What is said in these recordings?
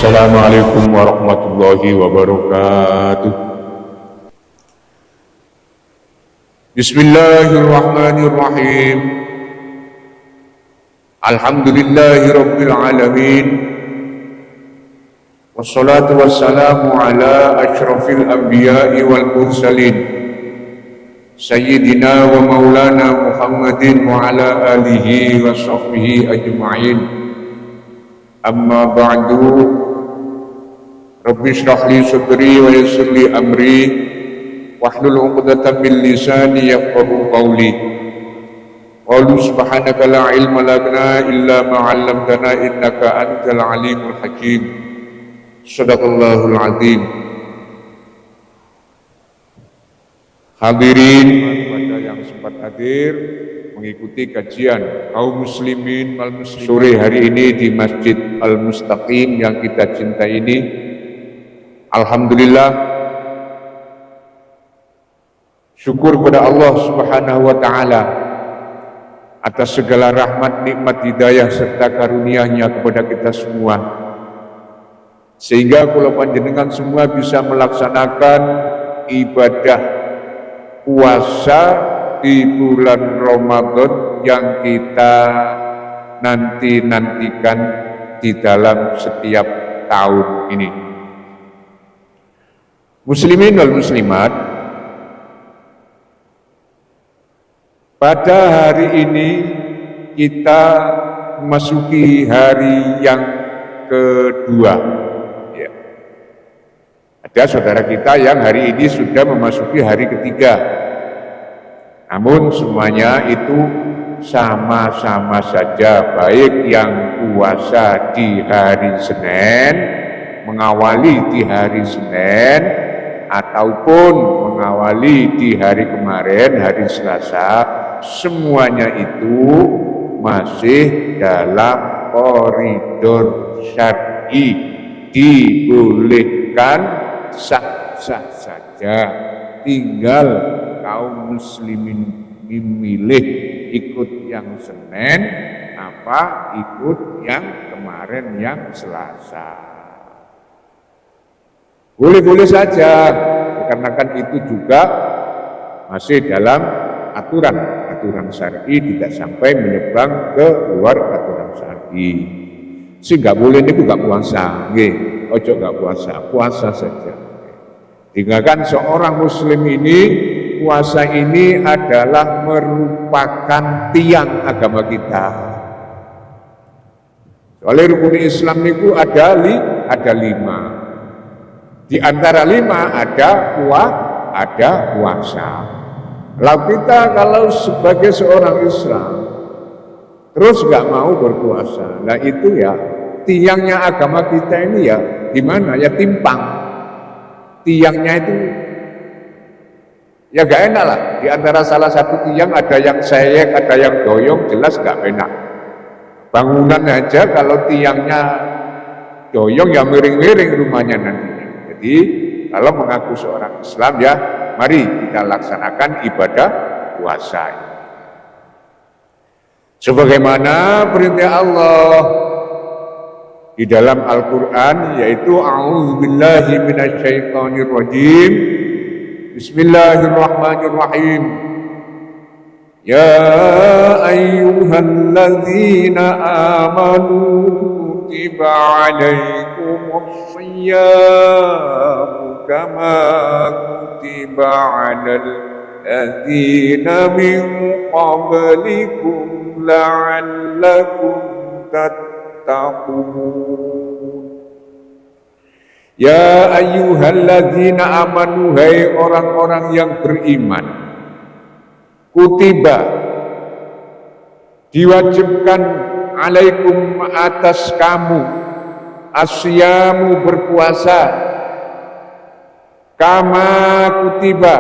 Assalamualaikum warahmatullahi wabarakatuh. Bismillahirrahmanirrahim. Alhamdulillahi rabbil alamin. Wassalatu wassalamu ala asyrafil anbiya'i wal mursalin Sayyidina wa maulana Muhammadin wa ala alihi wa sahbihi ajma'in. Amma ba'du. Rabbi shrah li sadri wa yassir li amri wahlul 'uqdatam min lisani yafqahu qawli. Qalu subhanaka la ilma lana illa ma 'allamtana innaka antal alimul hakim. Shadaqallahul azim. Hadirin pada yang sempat hadir mengikuti kajian kaum muslimin wal muslimat sore hari ini di Masjid Al-Mustaqim yang kita cintai ini. Alhamdulillah, syukur kepada Allah Subhanahu wa Ta'ala atas segala rahmat, nikmat, hidayah serta karunia-Nya kepada kita semua, sehingga kalau panjenengan semua bisa melaksanakan ibadah puasa di bulan Ramadan yang kita nanti-nantikan di dalam setiap tahun ini. Muslimin wal muslimat, pada hari ini kita memasuki hari yang kedua. Ya. Ada saudara kita yang hari ini sudah memasuki hari ketiga. Namun semuanya itu sama-sama saja, baik yang puasa di hari Senin, mengawali di hari Senin, ataupun mengawali di hari kemarin, hari Selasa, semuanya itu masih dalam koridor syar'i, dibolehkan sah-sah saja. Tinggal kaum muslimin memilih ikut yang Senin apa ikut yang kemarin yang Selasa. Boleh-boleh saja, dikarenakan itu juga masih dalam aturan syar'i, tidak sampai menyeberang ke luar aturan syar'i. Sehingga boleh ini gak puasa, ojo gak puasa saja. Tinggalkan seorang muslim ini, puasa ini adalah merupakan tiang agama kita. Oleh rukun Islam itu ada 5. Di antara 5 ada puasa. Kalau sebagai seorang Islam terus nggak mau berpuasa, nah itu ya tiangnya agama kita ini ya gimana ya, timpang. Tiangnya itu ya gak enak lah. Di antara salah satu tiang ada yang seyek, ada yang doyong, jelas gak enak. Bangunan aja kalau tiangnya doyong ya miring-miring rumahnya nantinya. Jadi kalau mengaku seorang Islam ya mari kita laksanakan ibadah puasa ini. Sebagaimana perintah Allah di dalam Al-Quran, yaitu a'udzubillahi minasyaitonirrajim, bismillahirrahmanirrahim, ya ayyuhalladzina amanu kutiba alaikumus siyam kama kutiba alal ladzina min qablikum la'allakum tattaqun. Ya ayyuhalladzina amanu, hai orang-orang yang beriman, kutiba, diwajibkan, alaikum, atas kamu, asyamu, berpuasa, kama kutiba,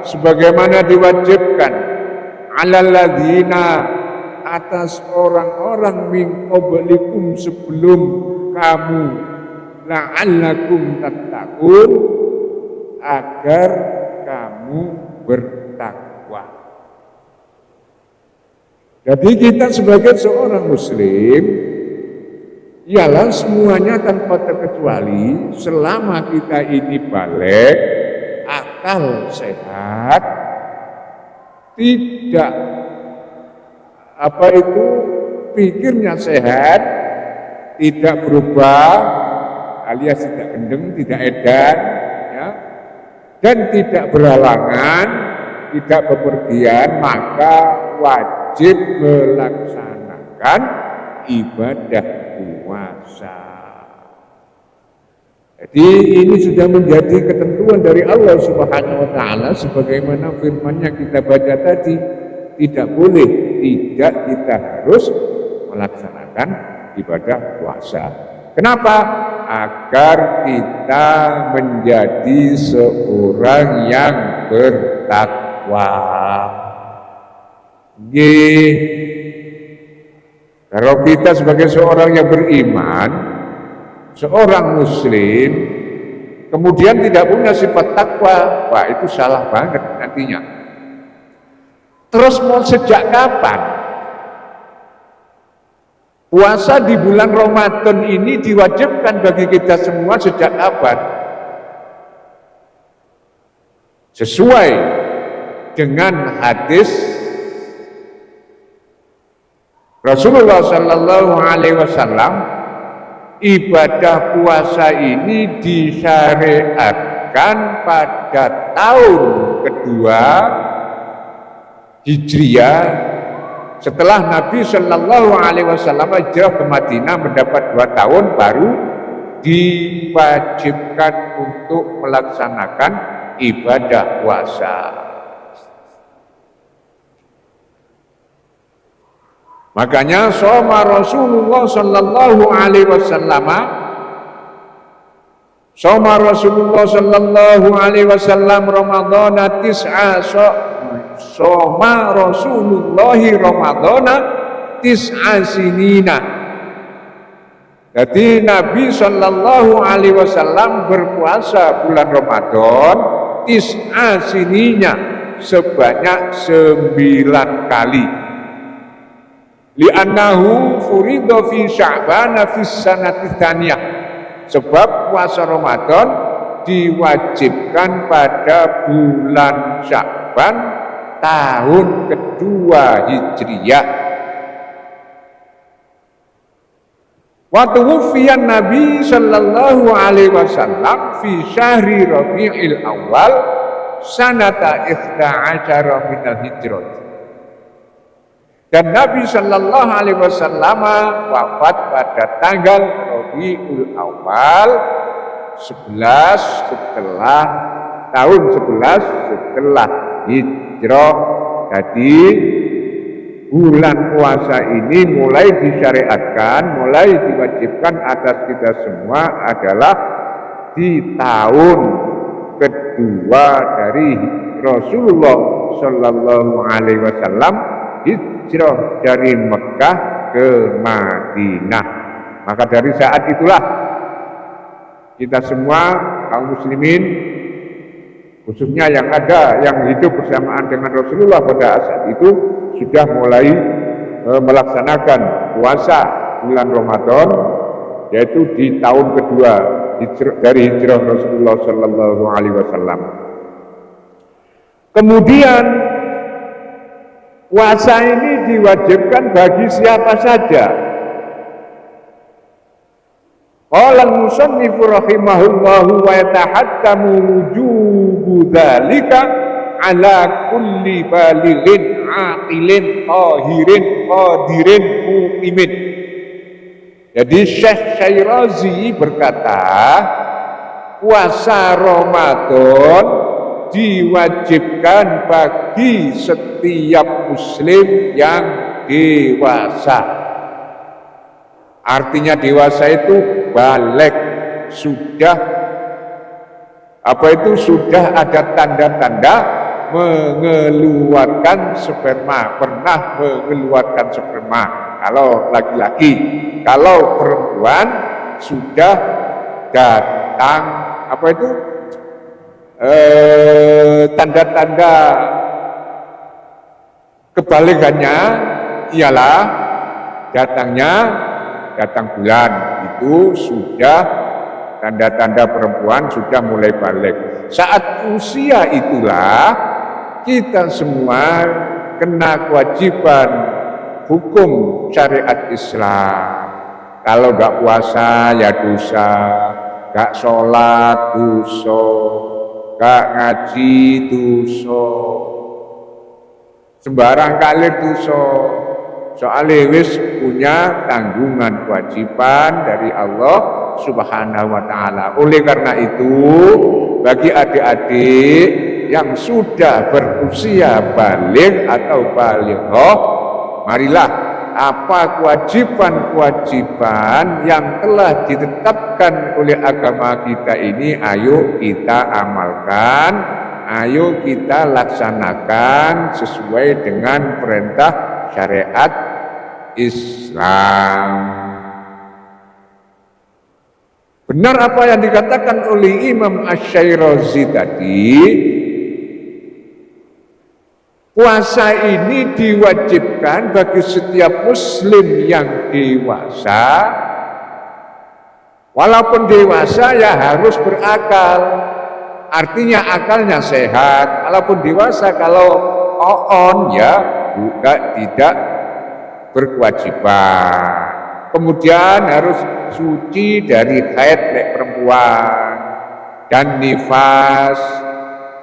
sebagaimana diwajibkan, alal ladzina, atas orang-orang min qablikum, sebelum kamu, la'allakum tattaqun, agar kamu bertakwa. Jadi kita sebagai seorang muslim ialah semuanya tanpa terkecuali selama kita ini balik, akal sehat, tidak pikirnya sehat, tidak berubah alias tidak gendeng, tidak edan, ya, dan tidak berhalangan, tidak bepergian, maka wajib melaksanakan ibadah puasa. Jadi ini sudah menjadi ketentuan dari Allah Subhanahu wa taala sebagaimana firman yang kita baca tadi, tidak boleh tidak kita harus melaksanakan ibadah puasa. Kenapa? Agar kita menjadi seorang yang bertakwa. Kalau kita sebagai seorang yang beriman, seorang muslim, kemudian tidak punya sifat takwa, wah itu salah banget nantinya. Terus mau sejak kapan? Puasa di bulan Ramadan ini diwajibkan bagi kita semua sejak kapan? Sesuai dengan hadis Rasulullah Sallallahu Alaihi Wasallam, ibadah puasa ini disyariatkan pada tahun kedua Hijriah setelah Nabi Sallallahu Alaihi Wasallam hijrah ke Madinah mendapat 2 tahun baru diwajibkan untuk melaksanakan ibadah puasa. Makanya shoma Rasulullah Sallallahu Alaihi Wasallam, shoma Rasulullah Sallallahu Alaihi Wasallam Ramadhana tis'a, shoma Rasulullah Ramadhana tis'a sinina. Jadi Nabi Sallallahu Alaihi Wasallam berpuasa bulan Ramadan tis'a sininya, sebanyak 9 kali. Li'annahu furido fi sya'bana fi sanati tsaniyah, sebab puasa Ramadan diwajibkan pada bulan Sya'ban tahun kedua Hijriyah. Wa tuwfiyan Nabi Sallallahu Alaihi Wasallam fi syahri Rabiul Awal sanata 11 minal hijrah. Dan Nabi Sallallahu Alaihi Wasallam wafat pada tanggal Rabiul Awal 11 setelah tahun 11 setelah hijrah. Jadi bulan puasa ini mulai disyariatkan, mulai diwajibkan atas kita semua adalah di tahun kedua dari Rasulullah Sallallahu Alaihi Wasallam hijrah dari Mekah ke Madinah. Maka dari saat itulah kita semua kaum muslimin, khususnya yang hidup bersamaan dengan Rasulullah pada saat itu, sudah mulai melaksanakan puasa bulan Ramadan, yaitu di tahun kedua dari hijrah Rasulullah Sallallahu Alaihi Wasallam. Kemudian puasa ini diwajibkan bagi siapa saja. Qala al-musannifu rahimahullahu wa yatahakkamu wujubu dzalika ala kulli balighin aqilin qahirin qadirin muqimin. Jadi Syekh Syairazi berkata, puasa Ramadan diwajibkan bagi setiap muslim yang dewasa. Artinya dewasa itu balik, sudah sudah ada tanda-tanda mengeluarkan sperma, pernah mengeluarkan sperma kalau laki-laki. Kalau perempuan sudah datang tanda-tanda kebalikannya ialah datang bulan, itu sudah tanda-tanda perempuan sudah mulai balik. Saat usia itulah kita semua kena kewajiban hukum syariat Islam. Kalau nggak puasa ya dosa, nggak sholat dosa, nggak ngaji dosa, sembarang kali dosa. Soalnya wis punya tanggungan kewajiban dari Allah Subhanahu wa ta'ala. Oleh karena itu, bagi adik-adik yang sudah berusia balik atau baligh, marilah apa kewajiban-kewajiban yang telah ditetapkan oleh agama kita ini, ayo kita amalkan, ayo kita laksanakan sesuai dengan perintah syariat Islam. Benar apa yang dikatakan oleh Imam Asy-Syirazi tadi, puasa ini diwajibkan bagi setiap muslim yang dewasa. Walaupun dewasa ya harus berakal, artinya akalnya sehat. Walaupun dewasa kalau on ya juga tidak berkewajiban. Kemudian harus suci dari haid perempuan dan nifas.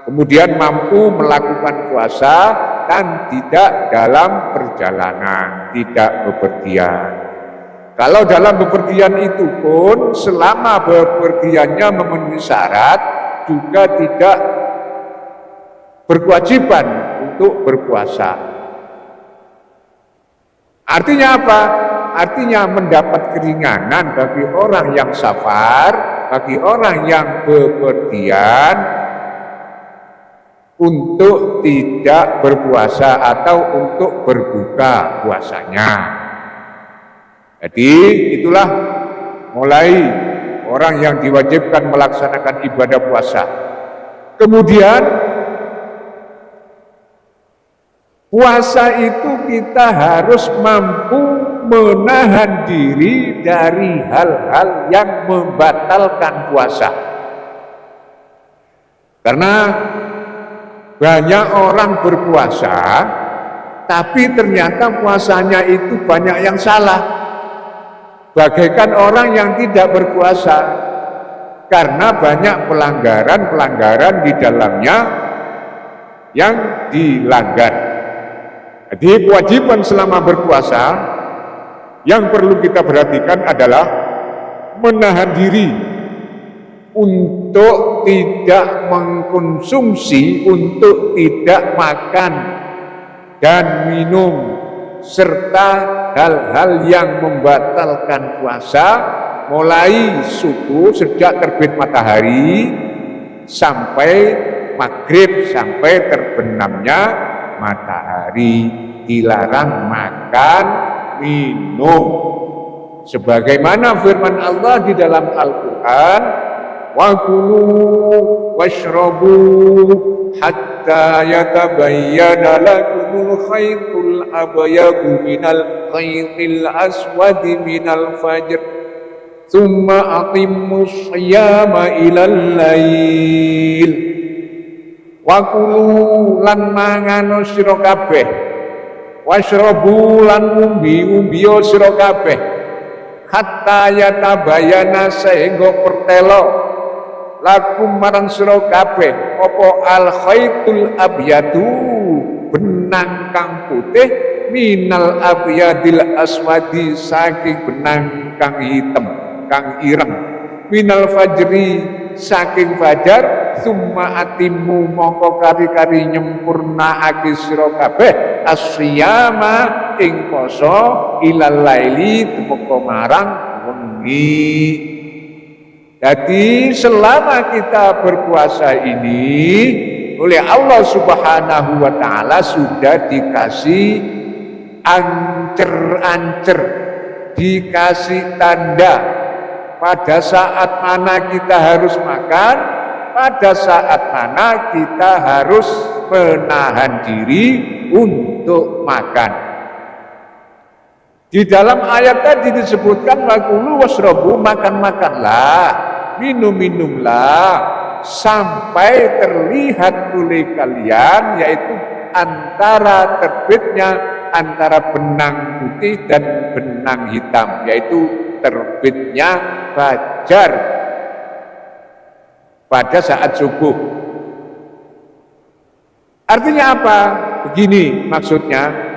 Kemudian mampu melakukan puasa dan tidak dalam perjalanan, tidak bepergian. Kalau dalam bepergian itu pun selama bepergiannya memenuhi syarat juga tidak berkewajiban untuk berpuasa. Artinya apa? Artinya mendapat keringanan bagi orang yang safar, bagi orang yang bepergian, untuk tidak berpuasa atau untuk berbuka puasanya. Jadi itulah mulai orang yang diwajibkan melaksanakan ibadah puasa. Kemudian puasa itu kita harus mampu menahan diri dari hal-hal yang membatalkan puasa. Karena banyak orang berpuasa, tapi ternyata puasanya itu banyak yang salah. Bagaikan orang yang tidak berpuasa, karena banyak pelanggaran-pelanggaran di dalamnya yang dilanggar. Jadi kewajiban selama berpuasa yang perlu kita perhatikan adalah menahan diri untuk tidak mengkonsumsi, untuk tidak makan dan minum, serta hal-hal yang membatalkan puasa mulai subuh sejak terbit matahari sampai maghrib, sampai terbenamnya matahari. Dilarang makan, minum. Sebagaimana firman Allah di dalam Al-Quran, wa kulu washrabu hatta yatabayyana lakumul khaytul abyadu minal khaytil aswadi minal fajr thumma atimmus siyama ilal lail. Wa kulu lan mangano sira kabeh, washrabu lan umbi-umbiyo sira kabeh, hatta yatabayana sehingga pertelo lakum marang sira kabeh apa al khaitul abyadu benang kang putih minal abyadil aswadi saking benang kang hitam kang ireng minal fajri saking fajar summa atimu mongko kari-kari nyempurnaake sira kabeh asyama ing poso ilal laili temeka marang wengi. Jadi selama kita berpuasa ini oleh Allah Subhanahu wa ta'ala sudah dikasih ancer-ancer, dikasih tanda pada saat mana kita harus makan, pada saat mana kita harus menahan diri untuk makan. Di dalam ayat tadi disebutkan wakulu wasrobu, makan-makanlah, minum-minumlah sampai terlihat oleh kalian, yaitu antara terbitnya antara benang putih dan benang hitam, yaitu terbitnya fajar pada saat subuh. Artinya apa? Begini maksudnya.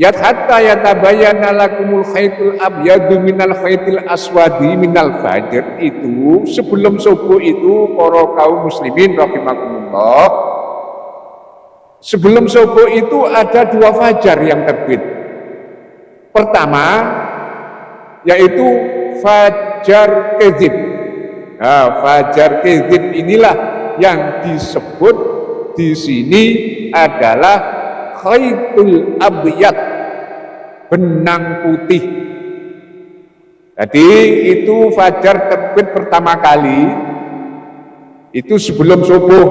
Hatta yatabayyana lakumul khaitul abyadu minal khaitil aswadi minal fajr, itu sebelum subuh itu para kaum muslimin rahimakumullah, sebelum subuh itu ada dua fajar yang terbit. Pertama yaitu fajar kadzib. Nah, fajar kadzib inilah yang disebut di sini adalah khaitul abyad, benang putih. Jadi itu fajar terbit pertama kali itu sebelum subuh.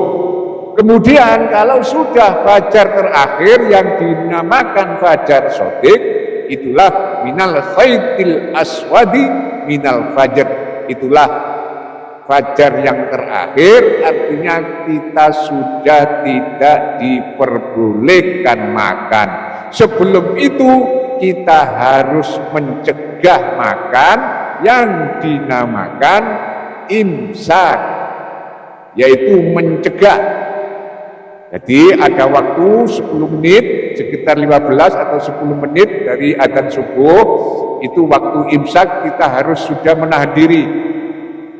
Kemudian kalau sudah fajar terakhir yang dinamakan fajar shodiq, itulah minal khaitil aswadi minal fajar, itulah fajar yang terakhir. Artinya kita sudah tidak diperbolehkan makan. Sebelum itu kita harus mencegah makan yang dinamakan imsak, yaitu mencegah. Jadi ada waktu 10 menit, sekitar 15 atau 10 menit dari adzan subuh, itu waktu imsak, kita harus sudah menahan diri.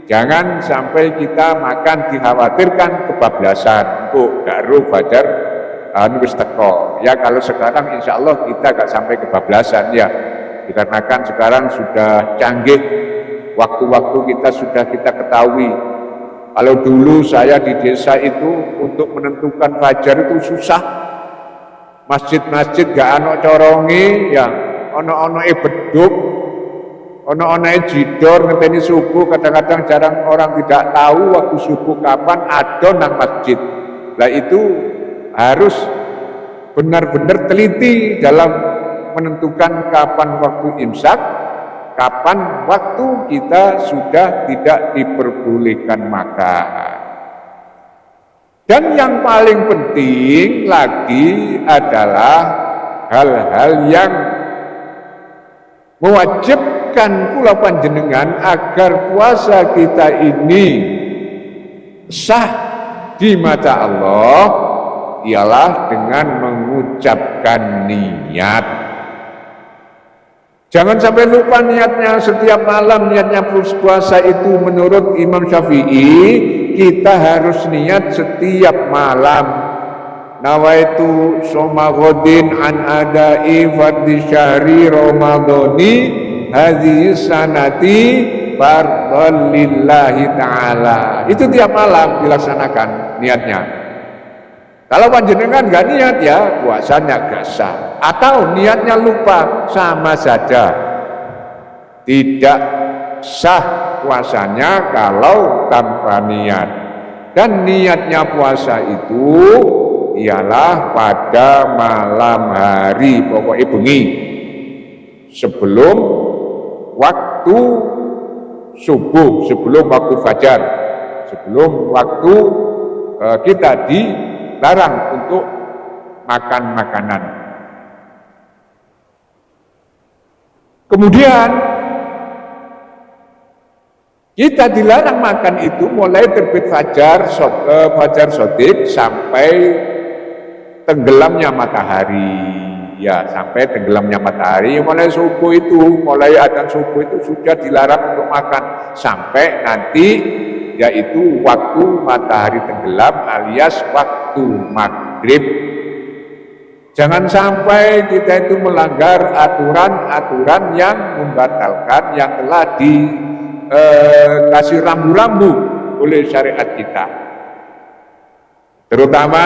Jangan sampai kita makan dikhawatirkan kebablasan, garu fajar wis teko. Ya kalau sekarang insya Allah kita gak sampai kebablasan ya, dikarenakan sekarang sudah canggih, waktu-waktu kita sudah kita ketahui. Kalau dulu saya di desa itu untuk menentukan fajar itu susah. Masjid-masjid gak ana corongi ya, ono-ono beduk, ono-ono jidor ngenteni subuh. Kadang-kadang jarang orang tidak tahu waktu subuh kapan ada nang masjid. Nah itu harus benar-benar teliti dalam menentukan kapan waktu imsak, kapan waktu kita sudah tidak diperbolehkan makan. Dan yang paling penting lagi adalah hal-hal yang mewajibkan kula panjenengan agar puasa kita ini sah di mata Allah, ialah dengan mengucapkan niat. Jangan sampai lupa niatnya. Setiap malam niatnya puasa itu menurut Imam Syafi'i kita harus niat setiap malam. Nawaitu soma ghodin an adai fardhi syahri ramadhani hadhihi sanati fardhan lillahi ta'ala. Itu tiap malam dilaksanakan niatnya. Kalau panjenengan gak niat ya puasanya gak sah, atau niatnya lupa, sama saja tidak sah puasanya kalau tanpa niat. Dan niatnya puasa itu ialah pada malam hari, pokoknya bengi sebelum waktu subuh, sebelum waktu fajar, sebelum waktu kita dilarang untuk makan makanan. Kemudian kita dilarang makan itu mulai terbit fajar shodiq sampai tenggelamnya matahari. Ya, sampai tenggelamnya matahari. Mulai subuh itu, mulai adzan subuh itu sudah dilarang untuk makan sampai nanti yaitu waktu matahari tenggelam alias waktu maghrib. Jangan sampai kita itu melanggar aturan-aturan yang membatalkan yang telah dikasih rambu-rambu oleh syariat kita. Terutama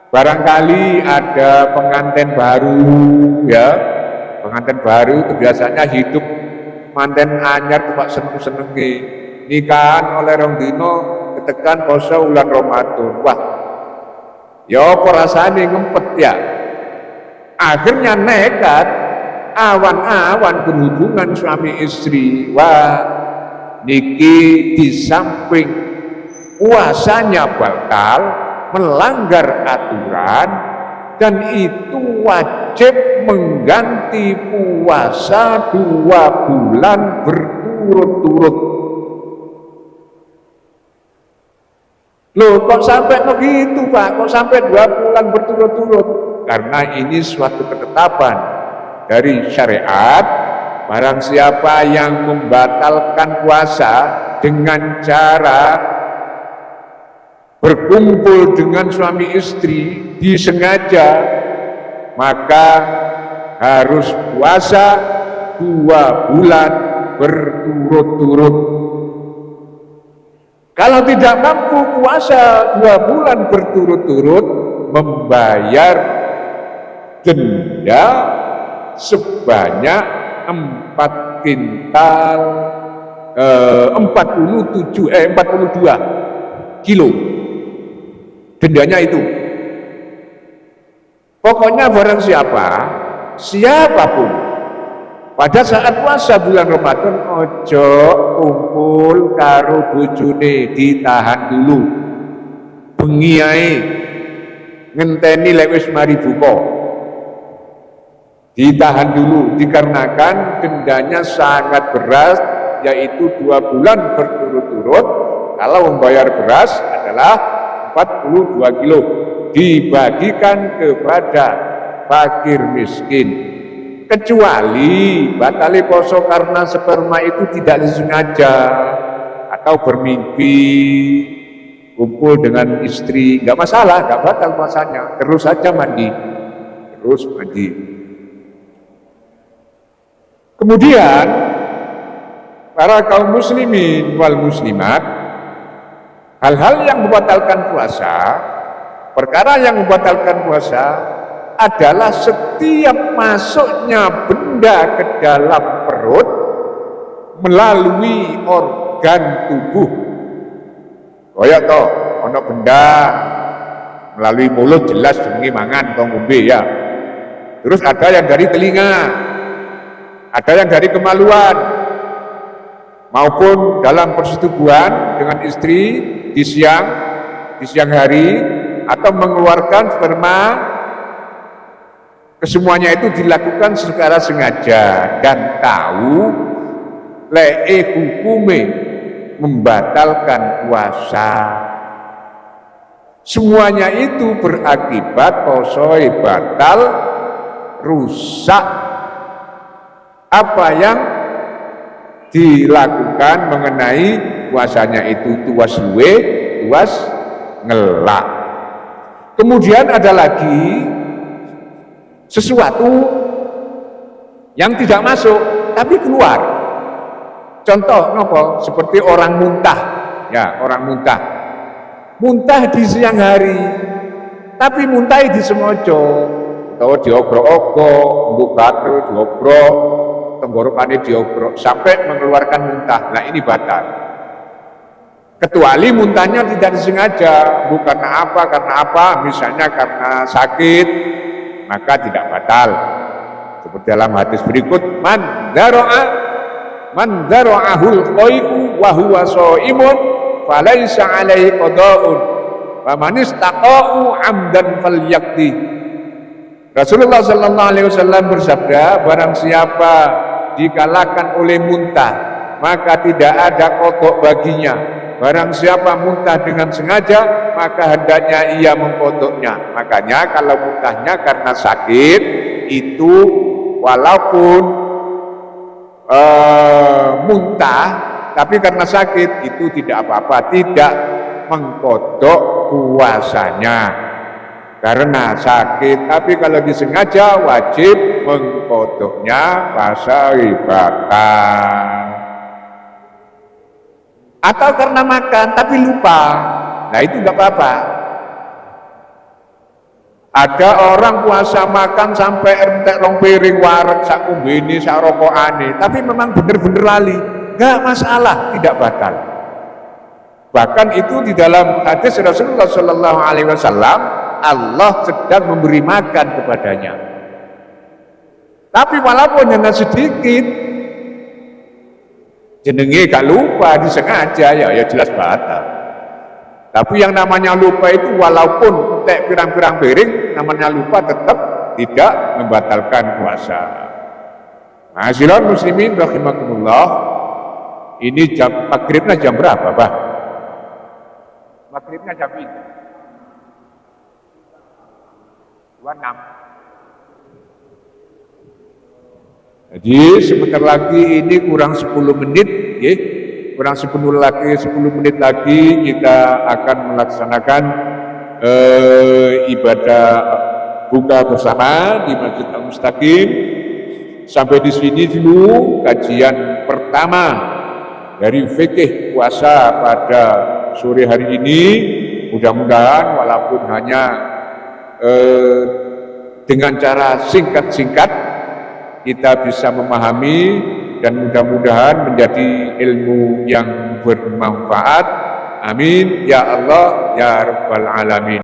barangkali ada pengantin baru, ya, pengantin baru itu biasanya hidup manten anyar pak seneng-senengi, nikahan oleh rong dino ketekan poso bulan Ramadan. Wah, ya apa rasane ngempet ya. Akhirnya nekat awan-awan berhubungan suami istri. Wah, niki di samping puasanya batal, melanggar aturan, dan itu wajib mengganti puasa 2 bulan berturut-turut. Loh, kok sampai begitu Pak? Kok sampai 2 bulan berturut-turut? Karena ini suatu ketetapan dari syariat. Barang siapa yang membatalkan puasa dengan cara berkumpul dengan suami istri disengaja, maka harus puasa 2 bulan berturut-turut. Kalau tidak mampu puasa 2 bulan berturut-turut, membayar denda sebanyak 4 kintal 42 kilo. Dendanya itu. Pokoknya barang siapapun pada saat puasa bulan Ramadan ojo kumpul karo bojone, ditahan dulu. Bengi ae ngenteni lek wis mari buka. Ditahan dulu dikarenakan dendanya sangat berat, yaitu 2 bulan berturut-turut. Kalau membayar beras adalah 42 kilo dibagikan kepada fakir miskin. Kecuali batali poso karena sperma itu tidak disengaja atau bermimpi kumpul dengan istri, nggak masalah, nggak batal puasanya, terus saja mandi. Kemudian para kaum muslimin wal muslimat, hal-hal yang membatalkan puasa, perkara yang membatalkan puasa adalah setiap masuknya benda ke dalam perut melalui organ tubuh. Kayak toh ono benda melalui mulut jelas jenenge mangan atau ngombe ya. Terus ada yang dari telinga, ada yang dari kemaluan, maupun dalam persetubuhan dengan istri di siang hari, atau mengeluarkan sperma. Kesemuanya itu dilakukan secara sengaja dan tahu lee hukume membatalkan puasa. Semuanya itu berakibat posoe batal, rusak apa yang dilakukan mengenai puasanya itu, tuas luwe, tuas ngelak. Kemudian ada lagi sesuatu yang tidak masuk tapi keluar. Contoh nopo seperti orang muntah, ya, orang muntah di siang hari, tapi muntah di semojo atau diobrok-obrok, mbok batu diobrok, tenggorokannya diobrok sampai mengeluarkan muntah. Nah, ini batal. Kecuali muntahnya tidak disengaja, bukan karena apa, misalnya karena sakit, maka tidak batal. Seperti dalam hadis berikut, man dara'ahul qai'u wa huwa shaimun falaisa alaihi qada'un wa man istaqa'u 'amdan falyaqdi. Rasulullah sallallahu alaihi wasallam bersabda, barang siapa dikalahkan oleh muntah, maka tidak ada qada baginya. Barang siapa muntah dengan sengaja, maka hendaknya ia mengkodoknya. Makanya kalau muntahnya karena sakit, itu walaupun muntah, tapi karena sakit, itu tidak apa-apa, tidak mengkodok puasanya. Karena sakit, tapi kalau disengaja wajib mengkodoknya puasa batal. Atau karena makan tapi lupa, nah itu enggak apa-apa. Ada orang puasa makan sampai entek rong piring wareg sak kumbene sak rokokane, tapi memang bener-bener lali, enggak masalah, tidak batal. Bahkan itu di dalam hadis Rasulullah Shallallahu Alaihi Wasallam, Allah sedang memberi makan kepadanya. Tapi walaupun hanya sedikit, jenenge gak lupa disengaja ya jelas batal. Tapi yang namanya lupa itu walaupun tek pirang-pirang piring, namanya lupa tetap tidak membatalkan puasa. Hadirin muslimin rahimakumullah, ini jam maghribnya jam berapa, Pak? Maghribnya jam ini 26. Jadi sebentar lagi ini kurang 10 menit, ya. Kurang 10 menit lagi kita akan melaksanakan ibadah buka bersama di Masjid Al-Mustaqim. Sampai di sini dulu kajian pertama dari fikih puasa pada sore hari ini. Mudah-mudahan walaupun hanya dengan cara singkat-singkat kita bisa memahami dan mudah-mudahan menjadi ilmu yang bermanfaat. Amin ya Allah ya Rabbal Alamin.